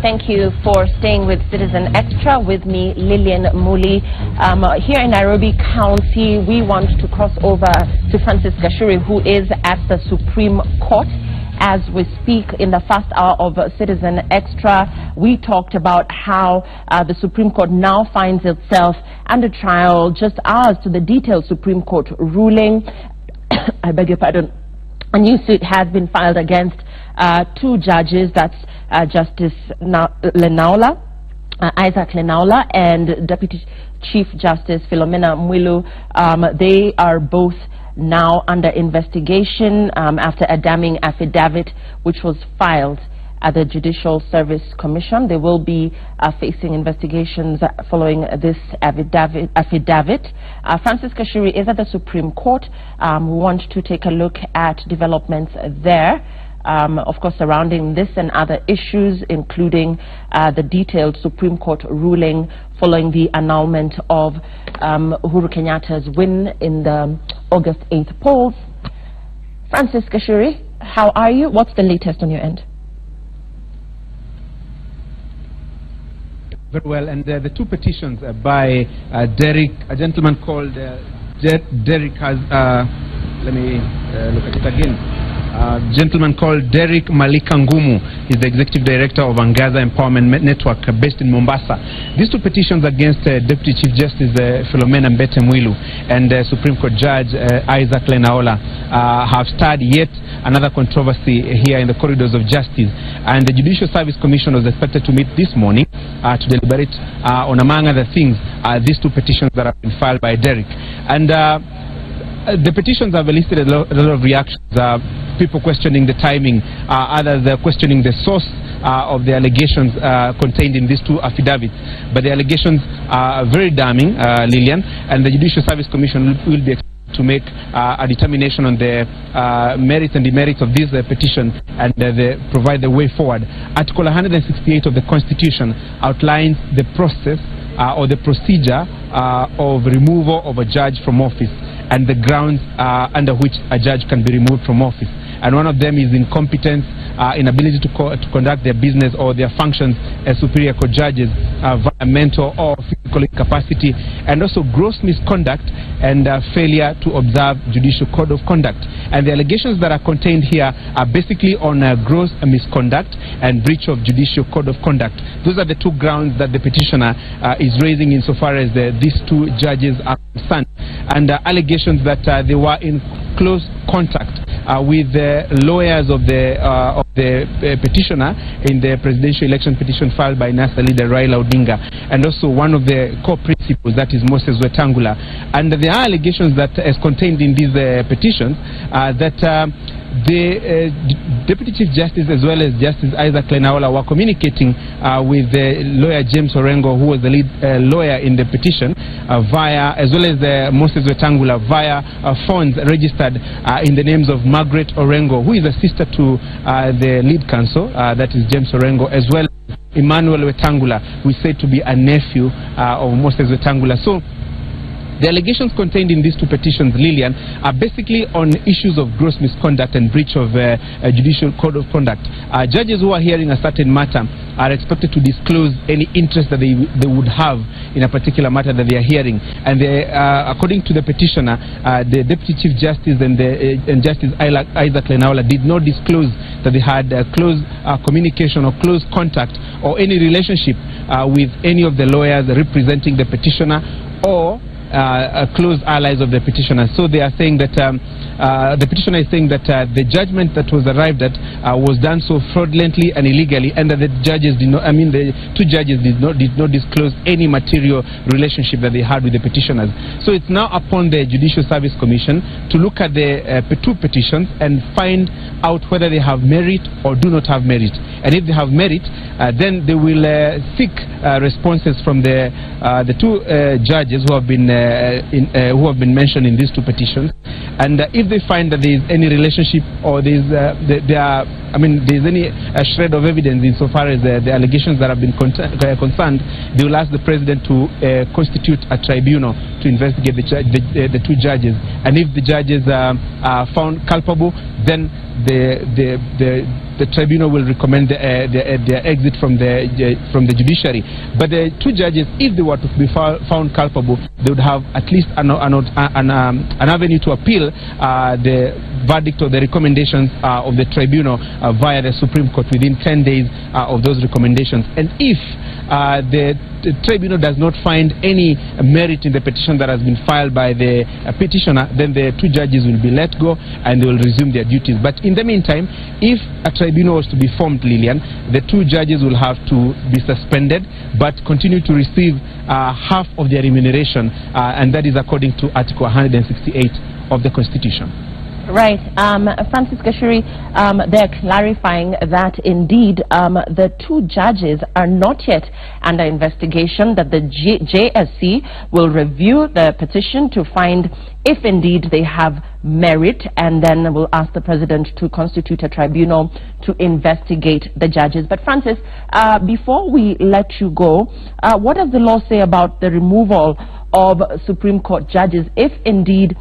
Thank you for staying with Citizen Extra with me, Lillian Muli. Here in Nairobi County, we want to cross over to Francis Gashuri, who is at the Supreme Court. As we speak in the first hour of Citizen Extra, we talked about how the Supreme Court now finds itself under trial just hours to the detailed Supreme Court ruling. I beg your pardon. A new suit has been filed against two judges, that's Justice Lenaola, Isaac Lenaola, and Deputy Chief Justice Philomena Mwilu. They are both now under investigation after a damning affidavit which was filed at the Judicial Service Commission. They will be facing investigations following this affidavit. Francis Gashuri is at the Supreme Court. We want to take a look at developments there, of course, surrounding this and other issues, including the detailed Supreme Court ruling following the annulment of Uhuru Kenyatta's win in the August 8th polls. Francis Gashuri, how are you? What's the latest on your end? Very well, and the two petitions by Derek, a gentleman called Derek has, let me look at it again. Gentleman called Derek Malikangumu is the Executive Director of Angaza Empowerment Network based in Mombasa. These two petitions against Deputy Chief Justice Philomena Mwilu and Supreme Court Judge Isaac Lenaola have started yet another controversy here in the corridors of justice. And the Judicial Service Commission was expected to meet this morning to deliberate on, among other things, these two petitions that have been filed by Derek. And the petitions have elicited a lot of reactions. People questioning the timing, others questioning the source of the allegations contained in these two affidavits. But the allegations are very damning, Lillian, and the Judicial Service Commission will be expected to make a determination on the merits and demerits of this petition and provide the way forward. Article 168 of the Constitution outlines the process or the procedure of removal of a judge from office and the grounds under which a judge can be removed from office. And one of them is incompetence, inability to conduct their business or their functions as superior court judges, via mental or physical incapacity, and also gross misconduct and failure to observe judicial code of conduct. And the allegations that are contained here are basically on gross misconduct and breach of judicial code of conduct. Those are the two grounds that the petitioner is raising insofar as these two judges are concerned, and allegations that they were in close contact with the lawyers of the petitioner in the presidential election petition filed by NASA leader Raila Odinga, and also one of the core principles, that is Moses Wetangula. And there are allegations that, as contained in these petitions, that the Deputy Chief Justice as well as Justice Isaac Lenaola were communicating with the lawyer James Orengo, who was the lead lawyer in the petition, via, as well as Moses Wetangula, via phones registered in the names of Margaret Orengo, who is a sister to the lead counsel, that is James Orengo, as well as Emmanuel Wetangula, who is said to be a nephew of Moses Wetangula. So the allegations contained in these two petitions, Lillian, are basically on issues of gross misconduct and breach of a judicial code of conduct. Judges who are hearing a certain matter are expected to disclose any interest that they would have in a particular matter that they are hearing. And according to the petitioner, the Deputy Chief Justice and Justice Isaac Lenaola did not disclose that they had close communication or close contact or any relationship with any of the lawyers representing the petitioner or close allies of the petitioner. So they are saying that the petitioner is saying that the judgment that was arrived at was done so fraudulently and illegally, and that the judges did not, the two judges did not disclose any material relationship that they had with the petitioners. So it's now upon the Judicial Service Commission to look at the two petitions and find out whether they have merit or do not have merit. And if they have merit, then they will seek responses from the two judges who have been mentioned in these two petitions. And if they find that there is any relationship or there is any shred of evidence insofar as the allegations that have been concerned, they will ask the President to constitute a tribunal to to investigate the two judges, and if the judges are found culpable, then the tribunal will recommend their exit from the judiciary. But the two judges, if they were to be found culpable, they would have at least an avenue to appeal the verdict or the recommendations of the tribunal via the Supreme Court within 10 days of those recommendations. And if the tribunal does not find any merit in the petition that has been filed by the petitioner, then the two judges will be let go and they will resume their duties. But in the meantime, if a tribunal was to be formed, Lillian, the two judges will have to be suspended but continue to receive half of their remuneration, and that is according to Article 168 of the Constitution. Right. Francis Gashuri, they're clarifying that indeed the two judges are not yet under investigation, that the JSC will review the petition to find if indeed they have merit, and then will ask the president to constitute a tribunal to investigate the judges. But Francis, before we let you go, what does the law say about the removal of Supreme Court judges if indeed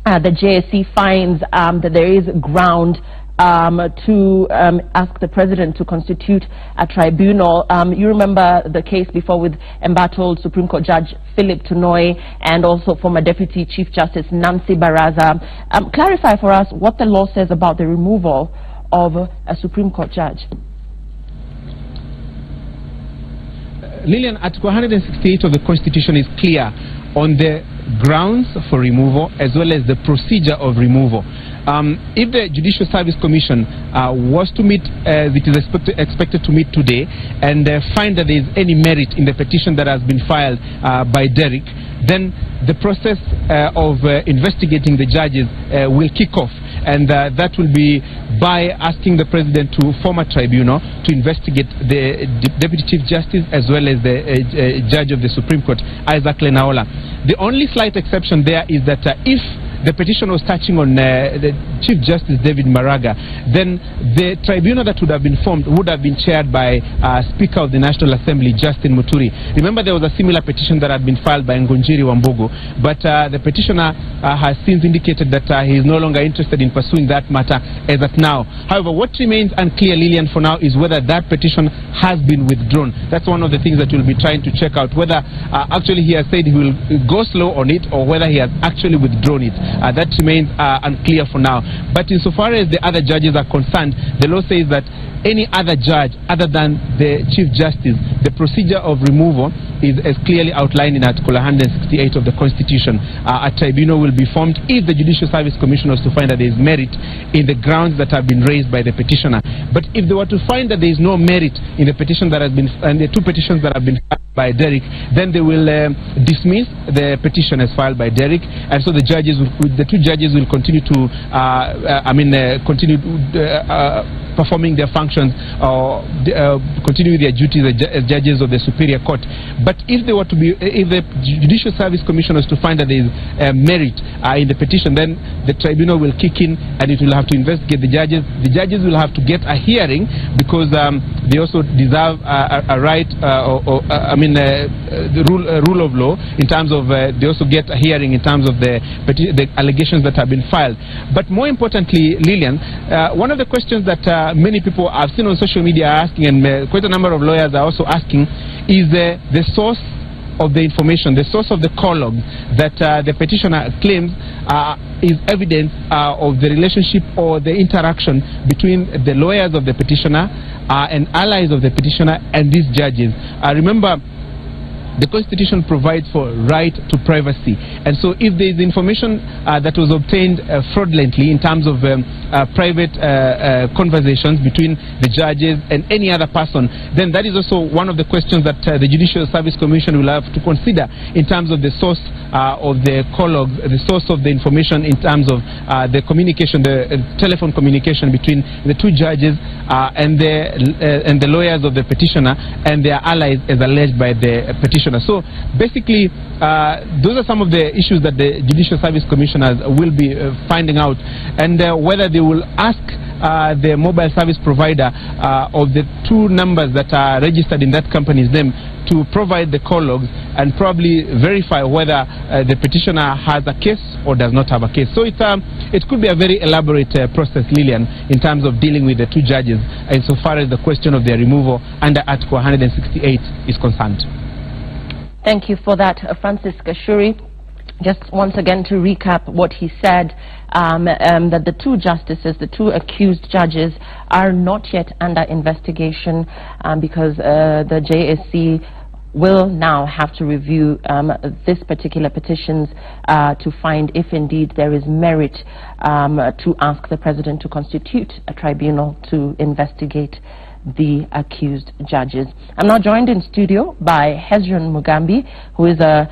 the JSC finds that there is ground to ask the president to constitute a tribunal? You remember the case before with embattled Supreme Court Judge Philip Tunoi and also former Deputy Chief Justice Nancy Baraza. Clarify for us what the law says about the removal of a Supreme Court judge. Lillian, Article 168 of the Constitution is clear on the grounds for removal as well as the procedure of removal. If the Judicial Service Commission was to meet, as it is expected to meet today, and find that there is any merit in the petition that has been filed by Derrick, then the process of investigating the judges will kick off, and that will be by asking the president to form a tribunal to investigate the Deputy Chief Justice as well as the judge of the Supreme Court, Isaac Lenaola. The only slight exception there is that if the petition was touching on the Chief Justice David Maraga, then the tribunal that would have been formed would have been chaired by Speaker of the National Assembly, Justin Muturi. Remember, there was a similar petition that had been filed by Ngonjiri Wambugu, but the petitioner has since indicated that he is no longer interested in pursuing that matter as at now. However, what remains unclear, Lillian, for now is whether that petition has been withdrawn. That's one of the things that we'll be trying to check out, whether actually he has said he will go slow on it or whether he has actually withdrawn it. That remains unclear for now. But insofar as the other judges are concerned, the law says that any other judge other than the Chief Justice, the procedure of removal is as clearly outlined in Article 168 of the Constitution. A tribunal will be formed if the Judicial Service Commission was to find that there is merit in the grounds that have been raised by the petitioner. But if they were to find that there is no merit in the petition that has been, and the two petitions that have been filed by Derrick, then they will dismiss the petition as filed by Derrick, and so the two judges will continue to continue performing their functions or continue their duties as judges of the Superior Court. But if they were to be, if the Judicial Service Commission was to find that there is merit in the petition, then the tribunal will kick in and it will have to investigate the judges. The judges will have to get a hearing because they also deserve a right, the rule of law in terms of they also get a hearing in terms of the allegations that have been filed. But more importantly, Lillian, one of the questions that many people I've seen on social media are asking, and quite a number of lawyers are also asking, is the source of the information, the source of the call log that the petitioner claims is evidence of the relationship or the interaction between the lawyers of the petitioner and allies of the petitioner and these judges. Remember, the Constitution provides for right to privacy, and so if there is information that was obtained fraudulently in terms of private conversations between the judges and any other person, then that is also one of the questions that the Judicial Service Commission will have to consider in terms of the source of the call logs, the source of the information in terms of the communication, the telephone communication between the two judges and the lawyers of the petitioner and their allies as alleged by the petitioner. So basically, those are some of the issues that the Judicial Service Commissioners will be finding out, and whether they will ask the mobile service provider of the two numbers that are registered in that company's name to provide the call logs and probably verify whether the petitioner has a case or does not have a case. So it could be a very elaborate process, Lillian, in terms of dealing with the two judges insofar as the question of their removal under Article 168 is concerned. Thank you for that, Francis Kashuri. Just once again to recap what he said, that the two justices, the two accused judges, are not yet under investigation because the JSC will now have to review this particular petitions to find if indeed there is merit to ask the president to constitute a tribunal to investigate the accused judges. I'm now joined in studio by Hezron Mugambi, who is a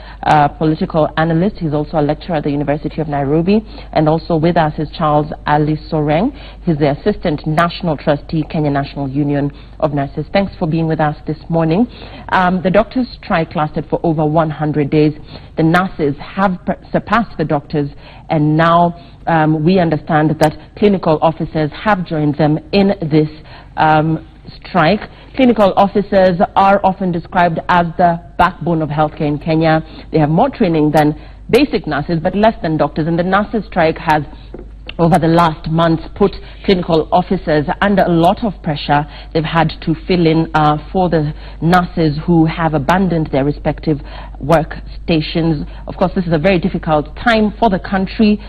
political analyst. He's also a lecturer at the University of Nairobi. And also with us is Charles Ali Soreng. He's the Assistant National Trustee, Kenya National Union of Nurses. Thanks for being with us this morning. The doctors' strike lasted for over 100 days. The nurses have surpassed the doctors, and now we understand that clinical officers have joined them in this strike. Clinical officers are often described as the backbone of healthcare in Kenya. They have more training than basic nurses, but less than doctors. And the nurses' strike has, over the last months, put clinical officers under a lot of pressure. They've had to fill in for the nurses who have abandoned their respective workstations. Of course, this is a very difficult time for the country.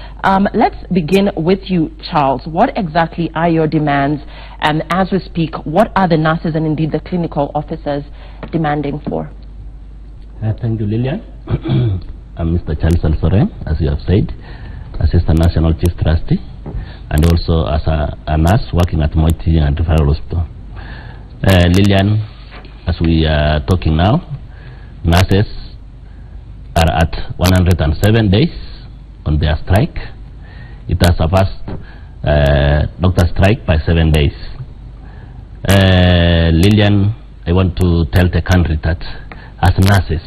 Let's begin with you, Charles. What exactly are your demands? And as we speak, what are the nurses and indeed the clinical officers demanding for? Thank you, Lillian. I'm Mr. Charles Alsore, as you have said, Assistant National Chief Trustee, and also as a nurse working at Moiti and Referral Hospital. Lillian, as we are talking now, nurses are at 107 days on their strike. It has surpassed doctor strike by 7 days. Lillian, I want to tell the country that as nurses,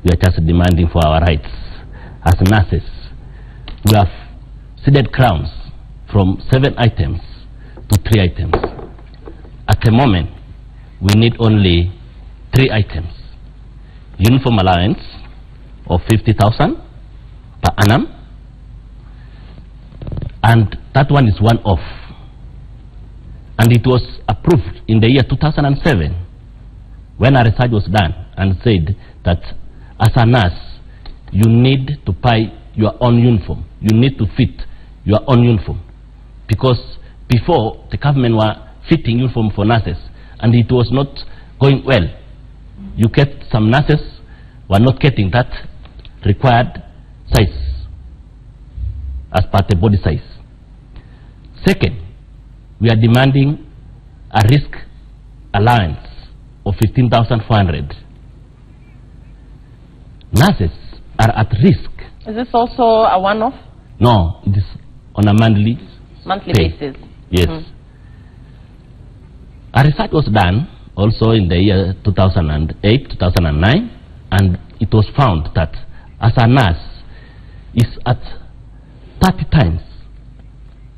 we are just demanding for our rights. As nurses, we have ceded crowns from 7 items to 3 items. At the moment, we need only 3 items. Uniform allowance of 50,000 per annum, and that one is one off. And it was approved in the year 2007 when a research was done and said that as a nurse, you need to buy your own uniform. You need to fit your own uniform. Because before, the government were fitting uniform for nurses, and it was not going well. You get some nurses were not getting that required size as per the body size. Second, we are demanding a risk allowance of 15,400. Nurses are at risk. Is this also a one-off? No, it is on a monthly basis. Yes. A research was done also in the year 2008, 2009, and it was found that as a nurse is at 30 times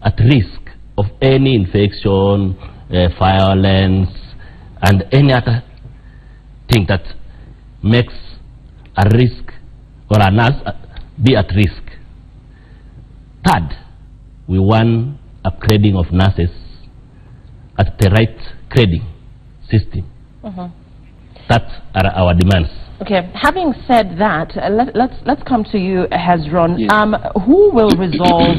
at risk of any infection, violence, and any other thing that makes a risk or a nurse be at risk. Third, we want upgrading of nurses at the right grading system. That are our demands. Okay, having said that, let's come to you, Hezron. Yes. Who will resolve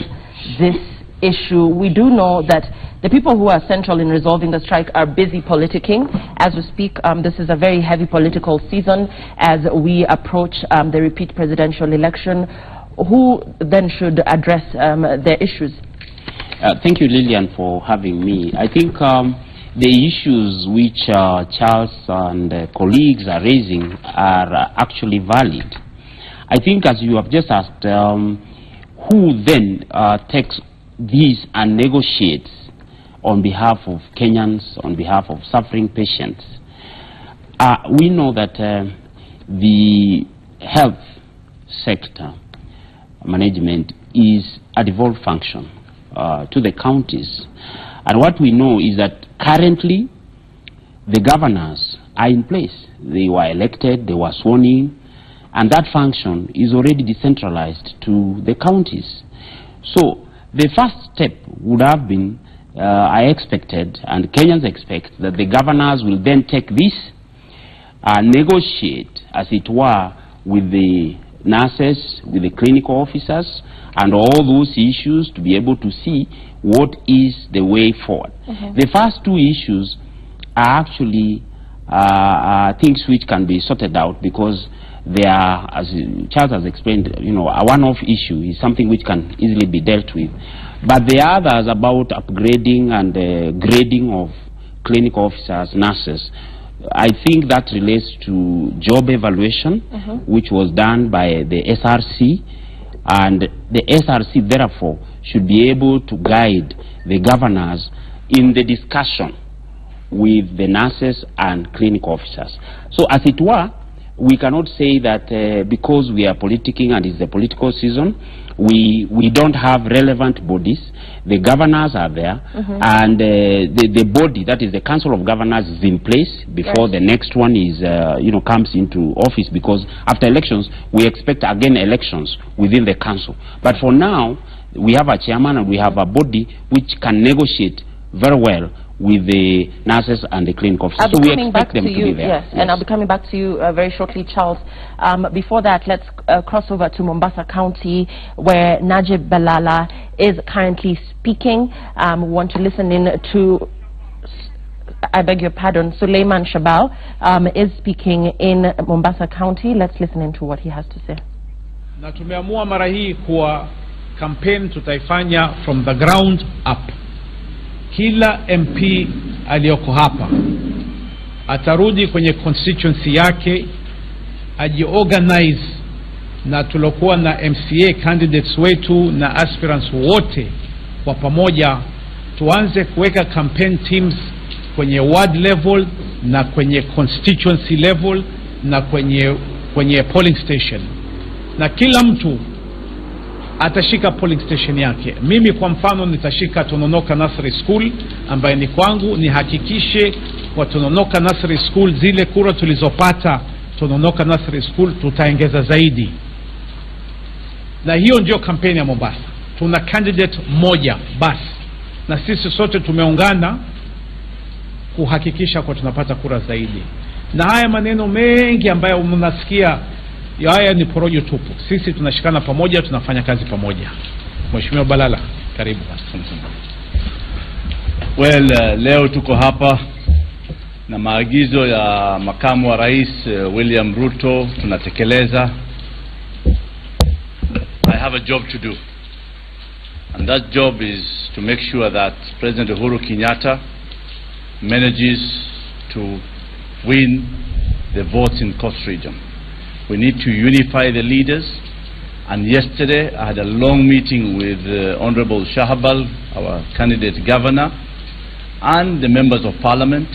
this issue? We do know that the people who are central in resolving the strike are busy politicking. As we speak, this is a very heavy political season as we approach the repeat presidential election. Who then should address their issues? Thank you, Lillian, for having me. I think the issues which Charles and colleagues are raising are actually valid. I think, as you have just asked, who then takes these and negotiates on behalf of Kenyans, on behalf of suffering patients? We know that the health sector management is a devolved function to the counties. And what we know is that currently the governors are in place. They were elected, they were sworn in, and that function is already decentralized to the counties. So the first step would have been, I expected, and Kenyans expect, that the governors will then take this and negotiate, as it were, with the nurses, with the clinical officers, and all those issues to be able to see what is the way forward. The first two issues are actually things which can be sorted out, because they are, as Charles has explained, you know, a one-off issue is something which can easily be dealt with. But the others about upgrading and grading of clinical officers, nurses, I think that relates to job evaluation, which was done by the SRC, and the SRC therefore should be able to guide the governors in the discussion with the nurses and clinical officers. So as it were, we cannot say that because we are politicking and it's the political season, we don't have relevant bodies. The governors are there, and the body, that is the Council of Governors, is in place before the next one is, comes into office, because after elections, we expect again elections within the council. But for now, we have a chairman and we have a body which can negotiate very well with the nurses and the clinical officers. So we expect them to be there. Yes, and I'll be coming back to you very shortly, Charles. Before that, let's cross over to Mombasa County, where Najib Balala is currently speaking. We want to listen in to, I beg your pardon, Suleiman Shabal is speaking in Mombasa County. Let's listen in to what he has to say. Na tumeamua mara hii kuwa campaign tutaifanya from the ground up. Kila MP aliyoko hapa atarudi kwenye constituency yake, ajiorganize na tulokuwa na MCA candidates wetu na aspirants wote kwa pamoja, tuanze kuweka campaign teams kwenye ward level na kwenye constituency level na kwenye polling station, na kila mtu atashika polling station yake. Mimi kwa mfano nitashika Tononoka Nursery School ambaye ni kwangu, nihakikishe kwa Tononoka Nursery School zile kura tulizopata Tononoka Nursery School tutaongeza zaidi. Na hiyo ndio kampeni ya Mombasa. Tuna candidate moja basi, na sisi sote tumeungana kuhakikisha kwa tunapata kura zaidi. Na haya maneno mengi ambayo mnasikia, haya ni porojo tupu. Sisi tunashikana pamoja, tunafanya kazi pamoja. Mheshimiwa Balala, karibu. Well, leo tuko hapa na maagizo ya makamu wa rais William Ruto tunatekeleza. I have a job to do, and that job is to make sure that President Uhuru Kenyatta manages to win the votes in Coast Region. We need to unify the leaders, and yesterday I had a long meeting with Honorable Shahabal, our candidate governor, and the members of parliament,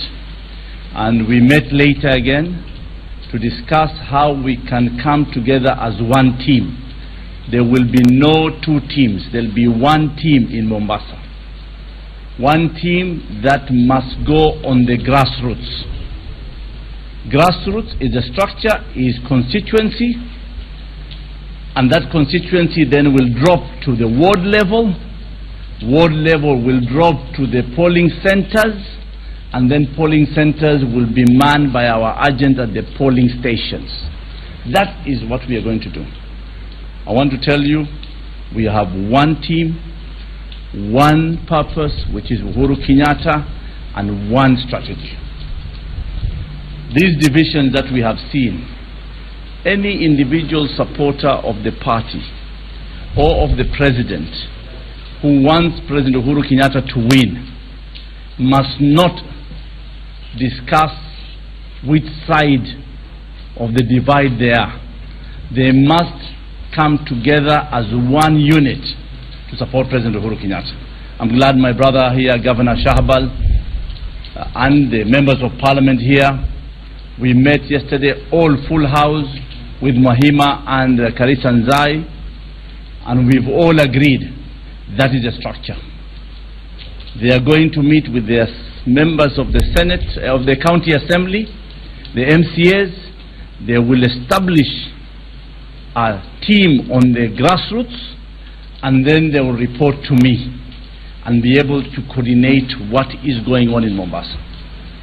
and we met later again to discuss how we can come together as one team. There will be no two teams, there will be one team in Mombasa. One team that must go on the grassroots. Grassroots is a structure, is constituency, and that constituency then will drop to the ward level. Ward level will drop to the polling centers, and then polling centers will be manned by our agents at the polling stations. That is what we are going to do. I want to tell you, we have one team, one purpose, which is Uhuru Kenyatta, and one strategy. These divisions that we have seen, any individual supporter of the party or of the president who wants President Uhuru Kenyatta to win must not discuss which side of the divide they are. They must come together as one unit to support President Uhuru Kenyatta. I'm glad my brother here, Governor Shahabal, and the members of parliament here, we met yesterday all full house with Mahima and Karisa Nzai, and we've all agreed that is a structure. They are going to meet with their members of the Senate, of the County Assembly, the MCAs. They will establish a team on the grassroots, and then they will report to me and be able to coordinate what is going on in Mombasa.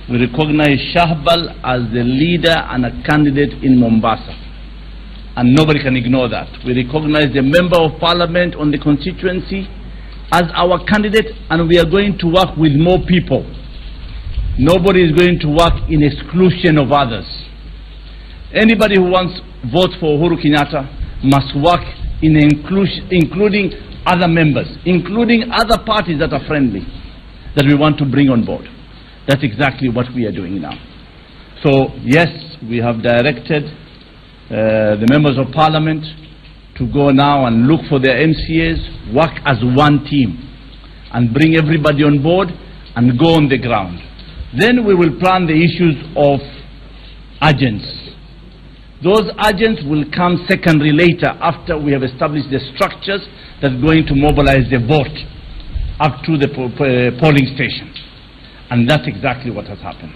We recognize Shahbal as the leader and a candidate in Mombasa, and nobody can ignore that. We recognize the Member of Parliament on the constituency as our candidate, and we are going to work with more people. Nobody is going to work in exclusion of others. Anybody who wants vote for Uhuru Kenyatta must work in including other members, including other parties that are friendly, that we want to bring on board. That's exactly what we are doing now. So yes, we have directed the members of Parliament to go now and look for their MCAs, work as one team, and bring everybody on board and go on the ground. Then we will plan the issues of agents. Those agents will come secondary later, after we have established the structures that are going to mobilize the vote up to the polling station. And that's exactly what has happened.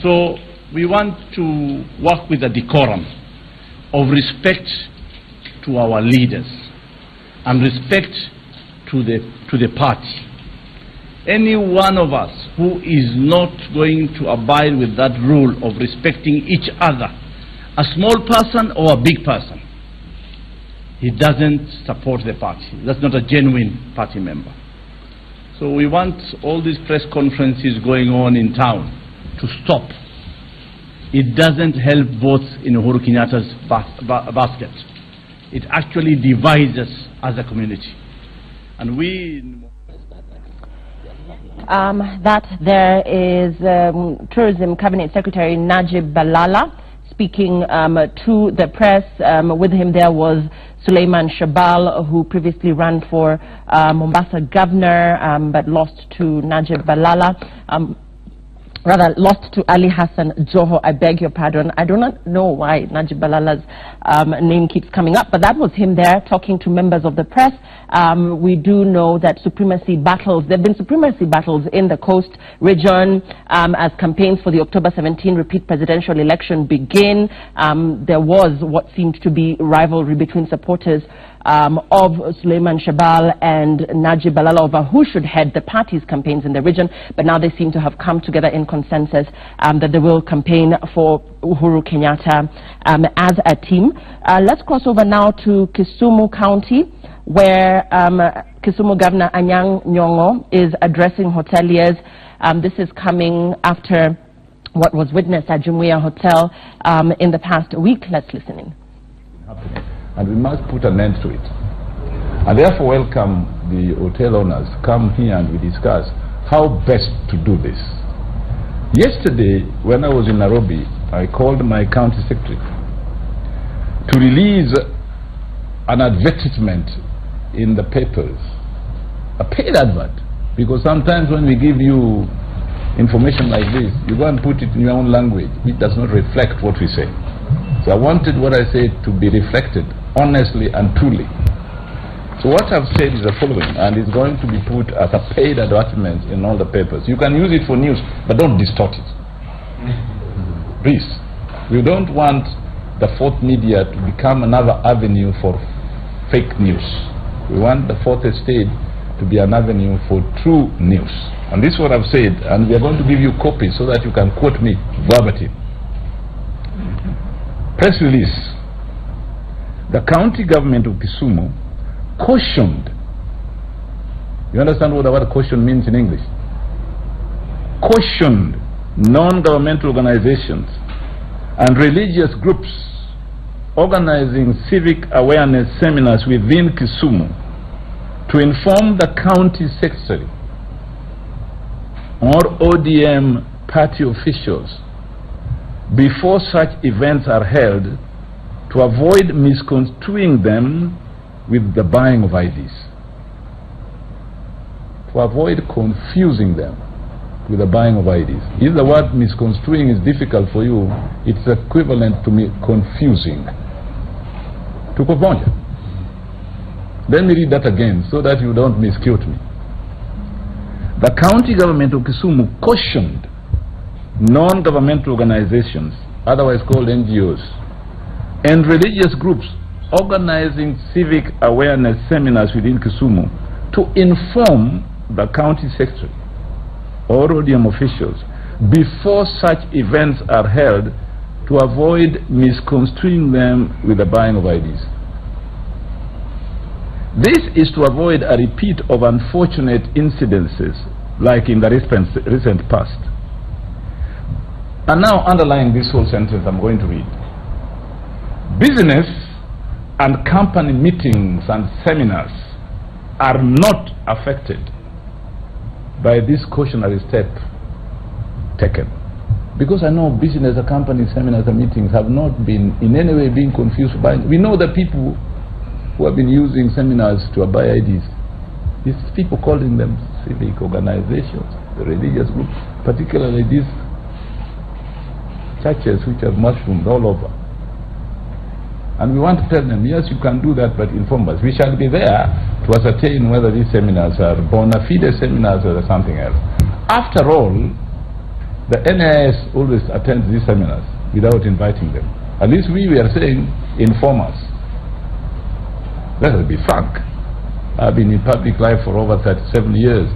So we want to work with a decorum of respect to our leaders and respect to the party. Any one of us who is not going to abide with that rule of respecting each other, a small person or a big person, he doesn't support the party. That's not a genuine party member. So we want all these press conferences going on in town to stop. It doesn't help votes in Uhuru Kenyatta's basket. It actually divides us as a community. And we... That there is Tourism Cabinet Secretary Najib Balala speaking to the press. With him there was Suleiman Shabal, who previously ran for Mombasa governor but lost to Najib Balala. Rather, lost to Ali Hassan Joho. I beg your pardon. I do not know why Najib Balala's name keeps coming up, but that was him there talking to members of the press. We do know that supremacy battles, there have been supremacy battles in the coast region as campaigns for the October 17 repeat presidential election begin. There was what seemed to be rivalry between supporters of Suleiman Shabal and Najib Balala over who should head the party's campaigns in the region, but now they seem to have come together in consensus that they will campaign for Uhuru Kenyatta as a team. Let's cross over now to Kisumu County, where Kisumu Governor Anyang' Nyong'o is addressing hoteliers. This is coming after what was witnessed at Jumuiya Hotel in the past week. Let's listen in. And we must put an end to it. And therefore welcome the hotel owners, come here and we discuss how best to do this. Yesterday, when I was in Nairobi, I called my county secretary to release an advertisement in the papers, a paid advert, because sometimes when we give you information like this, you go and put it in your own language, which does not reflect what we say. So I wanted what I said to be reflected honestly and truly. So what I've said is the following, and it's going to be put as a paid advertisement in all the papers. You can use it for news, but don't distort it. Please. We don't want the fourth media to become another avenue for fake news. We want the fourth estate to be an avenue for true news. And this is what I've said, and we are going to give you copies so that you can quote me verbatim. Press release. The county government of Kisumu cautioned. You understand what the word caution means in English? Cautioned non-governmental organizations and religious groups organizing civic awareness seminars within Kisumu to inform the county secretary or ODM party officials before such events are held, to avoid misconstruing them with the buying of IDs, to avoid confusing them with the buying of IDs. If the word misconstruing is difficult for you, it's equivalent to me confusing. To kuponja. Let me read that again so that you don't misquote me. The county government of Kisumu cautioned non-governmental organizations, otherwise called NGOs, and religious groups organizing civic awareness seminars within Kisumu to inform the county secretary or ODM officials before such events are held to avoid misconstruing them with the buying of IDs. This is to avoid a repeat of unfortunate incidences like in the recent past. And now, underlying this whole sentence, I'm going to read. Business and company meetings and seminars are not affected by this cautionary step taken. Because I know business and company seminars and meetings have not been in any way being confused by. We know the people who have been using seminars to buy IDs. These people calling them civic organizations, the religious groups, particularly these churches which have mushroomed all over. And we want to tell them, yes, you can do that, but inform us. We shall be there to ascertain whether these seminars are bona fide seminars or something else. After all, the NIS always attends these seminars without inviting them. At least we were saying, inform us. Let us be frank. I've been in public life for over 37 years,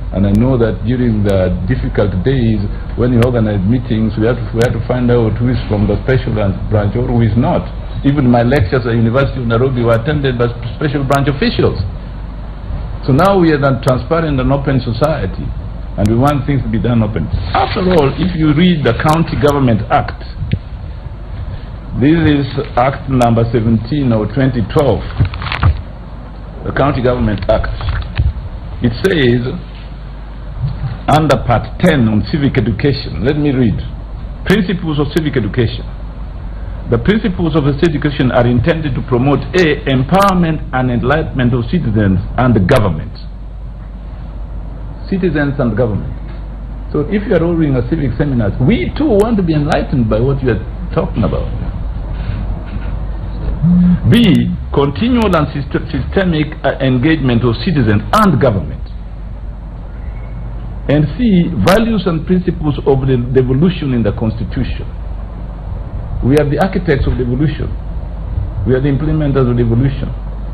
and I know that during the difficult days when you organize meetings, we have to find out who is from the special branch or who is not. Even my lectures at the University of Nairobi were attended by special branch officials. So now we are a transparent and open society, and we want things to be done open. After all, if you read the County Government Act, this is Act number 17 of 2012, the County Government Act. It says, under Part 10 on civic education, let me read. Principles of civic education. The principles of civic education are intended to promote A, empowerment and enlightenment of citizens and the government. Citizens and government. So if you are holding a civic seminar, we too want to be enlightened by what you are talking about. B, continual and systemic engagement of citizens and government. And C, values and principles of the devolution in the Constitution. We are the architects of devolution. We are the implementers of devolution.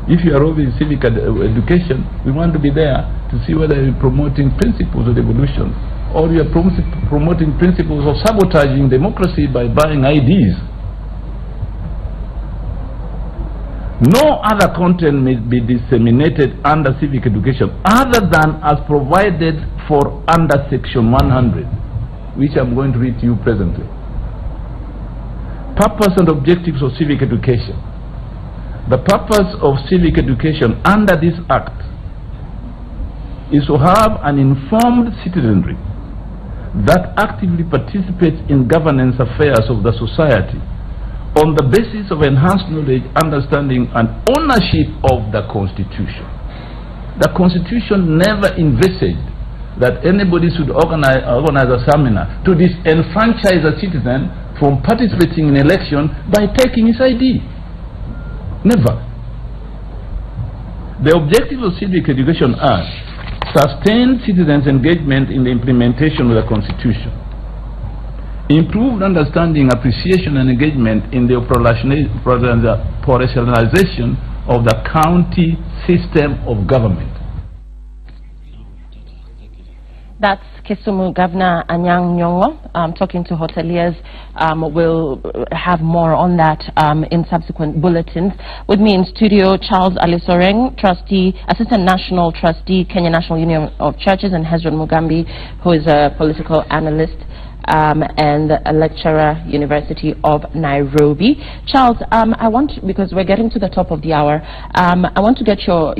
If you are holding civic education, we want to be there to see whether you are promoting principles of devolution or you are promoting principles of sabotaging democracy by buying IDs. No other content may be disseminated under civic education other than as provided for under Section 100, which I'm going to read to you presently. Purpose and objectives of civic education. The purpose of civic education under this Act is to have an informed citizenry that actively participates in governance affairs of the society on the basis of enhanced knowledge, understanding, and ownership of the Constitution. The Constitution never envisaged that anybody should organize a seminar to disenfranchise a citizen from participating in election by taking his ID. Never. The objectives of civic education are sustained citizens' engagement in the implementation of the Constitution, improved understanding, appreciation, and engagement in the operationalization of the county system of government. That's Kisumu Governor Anyang' Nyong'o talking to hoteliers. We'll have more on that in subsequent bulletins. With me in studio, Charles Alisoreng, Trustee, Assistant National Trustee, Kenya National Union of Churches, and Hezron Mugambi, who is a political analyst and a lecturer, University of Nairobi. Charles, I want, because we're getting to the top of the hour, I want to get your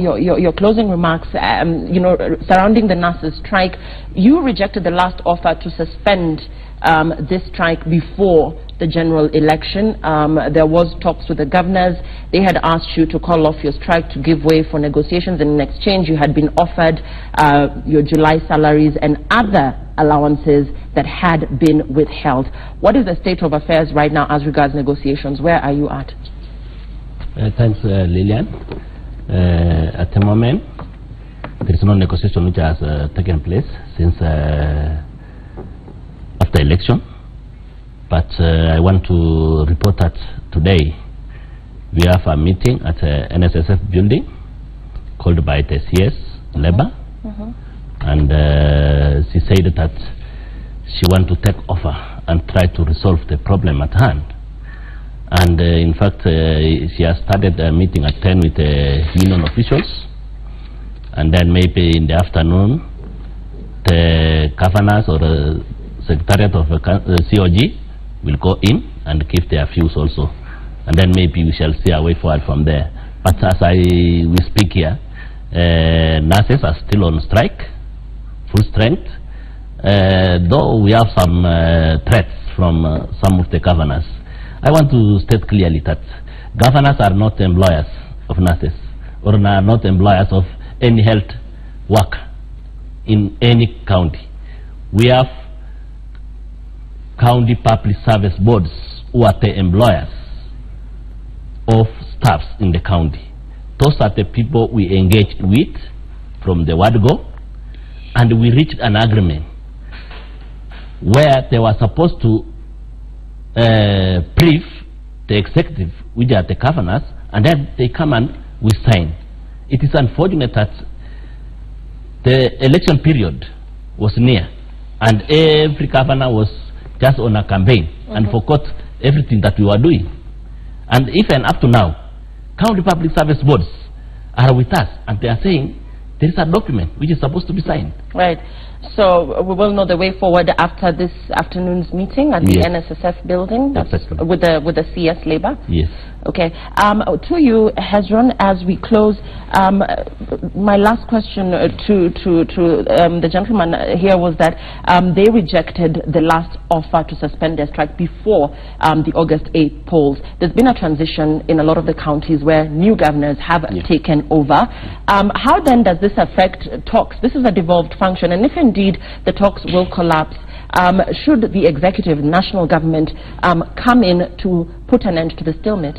closing remarks, surrounding the nurses' strike. You rejected the last offer to suspend this strike before the general election. There was talks with the governors. They had asked you to call off your strike to give way for negotiations, and in exchange you had been offered your July salaries and other allowances that had been withheld. What is the state of affairs right now as regards negotiations? Where are you at? Thanks, Lillian. At the moment, there is no negotiation which has taken place since after election. But I want to report that today we have a meeting at NSSF building called by the CS Labour, and she said that she wants to take over and try to resolve the problem at hand. And in fact, she has started a meeting at 10 with the union officials, and then maybe in the afternoon the governors or the secretariat of the COG will go in and give their views also, and then maybe we shall see a way forward from there. But as we speak here, nurses are still on strike, full strength, though we have some threats from some of the governors. I want to state clearly that governors are not employers of nurses or are not employers of any health work in any county. We have county public service boards who are the employers of staffs in the county. Those are the people we engaged with from the word go, and we reached an agreement where they were supposed to brief the executive, which are the governors, and then they come and we sign. It is unfortunate that the election period was near and every governor was just on a campaign and forgot everything that we were doing. And even up to now, county public service boards are with us and they are saying there is a document which is supposed to be signed. Right. So we will know the way forward after this afternoon's meeting at the NSSF building with the CS Labour. Yes. Okay. To you, Hezron, as we close, my last question to the gentleman here was that they rejected the last offer to suspend their strike before the August 8th polls. There's been a transition in a lot of the counties where new governors have taken over. How then does this affect talks? This is a devolved function, and if indeed the talks will collapse, should the executive national government come in to put an end to the stalemate?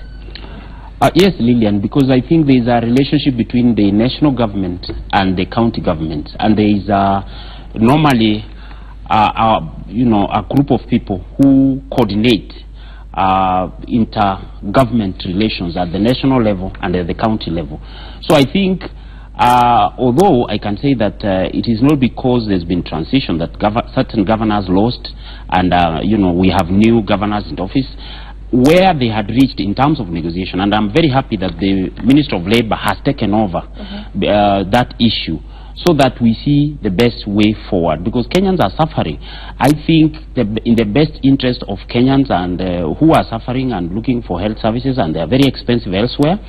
Yes, Lillian, because I think there is a relationship between the national government and the county government, and there is normally a group of people who coordinate inter-government relations at the national level and at the county level. So I think, although I can say that it is not because there's been transition that certain governors lost and we have new governors in office, where they had reached in terms of negotiation, and I'm very happy that the Minister of Labour has taken over that issue so that we see the best way forward, because Kenyans are suffering. I think in the best interest of Kenyans and who are suffering and looking for health services, and they are very expensive elsewhere,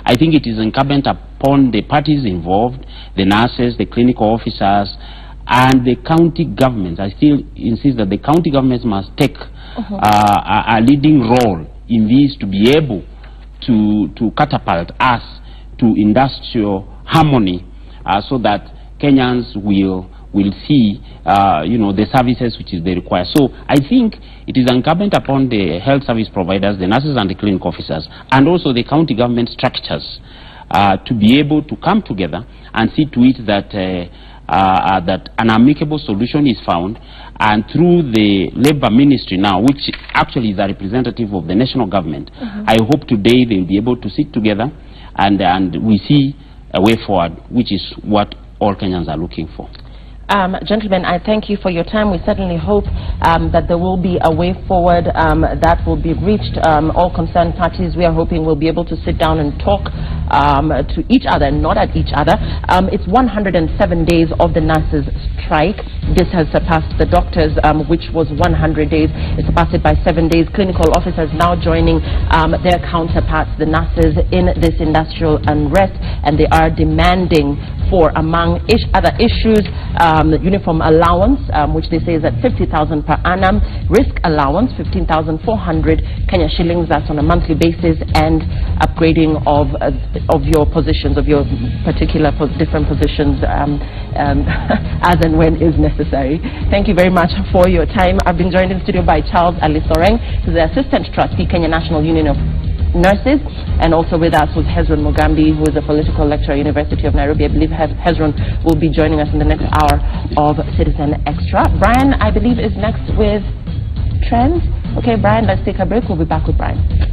I think it is incumbent upon the parties involved, the nurses, the clinical officers, and the county governments. I still insist that the county governments must take a leading role in this to be able to catapult us to industrial harmony, so that Kenyans will see the services which they require. So I think it is incumbent upon the health service providers, the nurses and the clinical officers, and also the county government structures to be able to come together and see to it that that an amicable solution is found, and through the Labour Ministry now, which actually is a representative of the national government, I hope today they will be able to sit together and we see a way forward, which is what all Kenyans are looking for. Gentlemen, I thank you for your time. We certainly hope that there will be a way forward that will be reached. All concerned parties, we are hoping, will be able to sit down and talk to each other, not at each other. It's 107 days of the nurses' strike. This has surpassed the doctors, which was 100 days. It surpassed it by 7 days. Clinical officers now joining their counterparts, the nurses, in this industrial unrest, and they are demanding for, among other issues, uniform allowance, which they say is at 50,000 per annum, risk allowance 15,400 Kenya shillings, that's on a monthly basis, and upgrading of your positions, of your particular different positions as and when is necessary. Thank you very much for your time. I've been joined in studio by Charles Ali Soreng, who's the Assistant Trustee, Kenya National Union of nurses. And also with us was Hezron Mugambi, who is a political lecturer at University of Nairobi. I believe Hezron will be joining us in the next hour of Citizen Extra. Brian, I believe, is next with Trends. Okay, Brian, let's take a break. We'll be back with Brian.